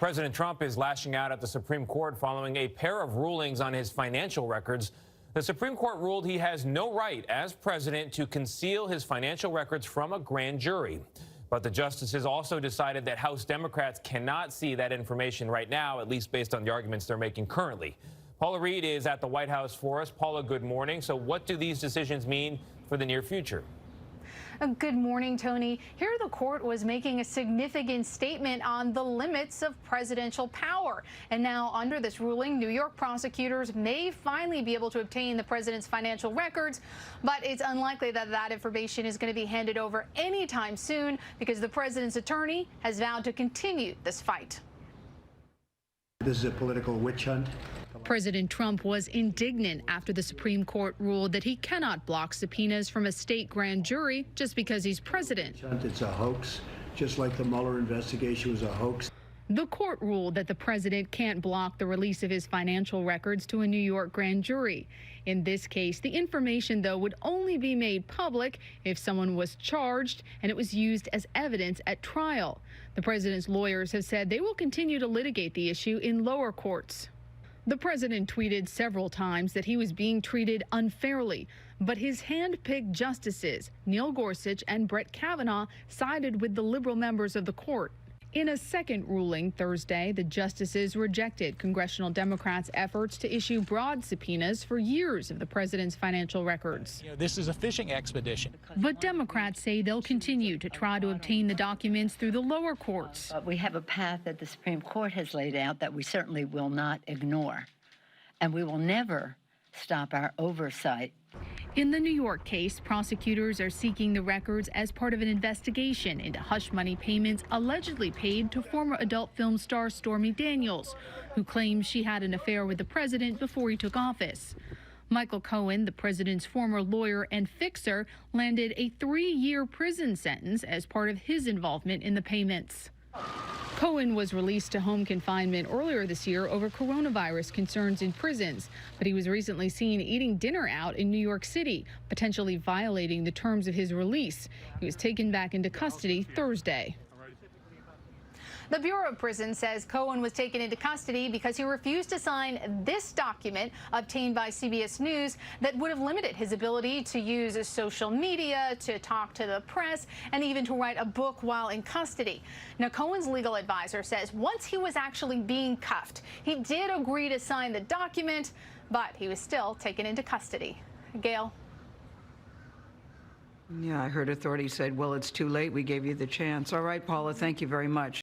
President Trump is lashing out at the Supreme Court following a pair of rulings on his financial records. The Supreme Court ruled he has no right as president to conceal his financial records from a grand jury. But the justices also decided that House Democrats cannot see that information right now, at least based on the arguments they're making currently. Paula Reid is at the White House for us. Paula, good morning. So what do these decisions mean for the near future? Good morning, Tony. Here the court was making a significant statement on the limits of presidential power. And now under this ruling, New York prosecutors may finally be able to obtain the president's financial records, but it's unlikely that that information is going to be handed over anytime soon because the president's attorney has vowed to continue this fight. This is a political witch hunt. President Trump was indignant after the Supreme Court ruled that he cannot block subpoenas from a state grand jury just because he's president. It's a hoax, just like the Mueller investigation was a hoax. The court ruled that the president can't block the release of his financial records to a New York grand jury. In this case, the information, though, would only be made public if someone was charged and it was used as evidence at trial. The president's lawyers have said they will continue to litigate the issue in lower courts. The president tweeted several times that he was being treated unfairly, but his hand-picked justices, Neil Gorsuch and Kavanaugh, sided with the liberal members of the court. In a second ruling Thursday, the justices rejected congressional Democrats' efforts to issue broad subpoenas for years of the president's financial records. This is a fishing expedition. But Democrats say they'll continue to try to obtain the documents through the lower courts. We have a path that the Supreme Court has laid out that we certainly will not ignore, and we will never stop our oversight. In the New York case, prosecutors are seeking the records as part of an investigation into hush money payments allegedly paid to former adult film star Stormy Daniels, who claims she had an affair with the president before he took office. Michael Cohen, the president's former lawyer and fixer, landed a 3-year prison sentence as part of his involvement in the payments. Cohen was released to home confinement earlier this year over coronavirus concerns in prisons, but he was recently seen eating dinner out in New York City, potentially violating the terms of his release. He was taken back into custody Thursday. The Bureau of Prisons says Cohen was taken into custody because he refused to sign this document obtained by CBS News that would have limited his ability to use social media, to talk to the press, and even to write a book while in custody. Now, Cohen's legal advisor says once he was actually being cuffed, he did agree to sign the document, but he was still taken into custody. Gail? Yeah, I heard authorities said, well, it's too late. We gave you the chance. All right, Paula, thank you very much.